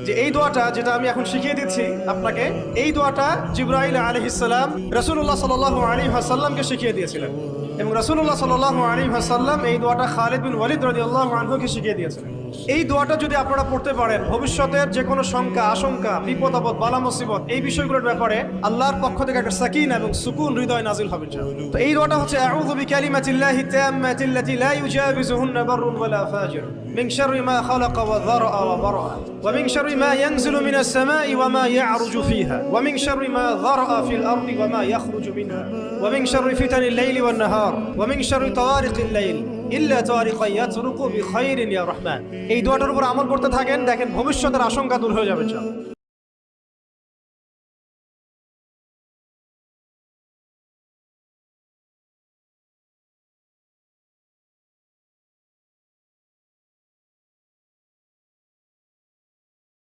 যে এই দোয়াটা যেটা আমি এখন শিখিয়ে দিচ্ছি আপনাকে, এই দোয়াটা জিবরাইল আলাইহিস সালাম রাসূলুল্লাহ সাল্লাল্লাহু আলাইহি ওয়াসাল্লামকে শিখিয়ে দিয়েছিলেন এবং রাসূলুল্লাহ সাল্লাল্লাহু আলাইহি ওয়াসাল্লাম এই দোয়াটা খালিদ বিন ওয়ালিদ রাদিয়াল্লাহু আনহুকে শিখিয়ে দিয়েছিলেন। এই দোয়াটা যদি আপনারা পড়তে পারেন, ভবিষ্যতের যে কোনো শঙ্কা, আশঙ্কা, বিপদ আপদ, বালা মুসিবত, এই বিষয়গুলোর ব্যাপারে আল্লাহর পক্ষ থেকে একটা সাকিনা এবং সুকুন হৃদয় নাজিল হবে। তো এই দোয়াটা হচ্ছে আউযু বিকালিমাতিল্লাহি তাম্মাতিল্লাতি লা ইউজাবিজুহুন্না বাররুন ওয়ালা ফাজির মিন শাররি মা খালাকা ওয়া যারআ ওয়া বারআ ওয়া মিন শাররি মা ইয়ানজিলু মিনাস সামাই ওয়া মা ইয়ারজু ফিহা ওয়া মিন শাররি মা যারআ ফিল আরদি ওয়া মা ইয়াখরুজু মিনহা ওয়া মিন শাররি ফিতানিল লাইলি ওয়ান নাহার ওয়া মিন শাররি তাওয়ারিকিল লাইল ইল্লা তারিকা ইয়াতরুকু বিখাইরিন ইয়া রাহমান। এই দোয়াটার উপর আমল করতে থাকেন, দেখেন ভবিষ্যতের আশঙ্কা দূর হয়ে যাবে।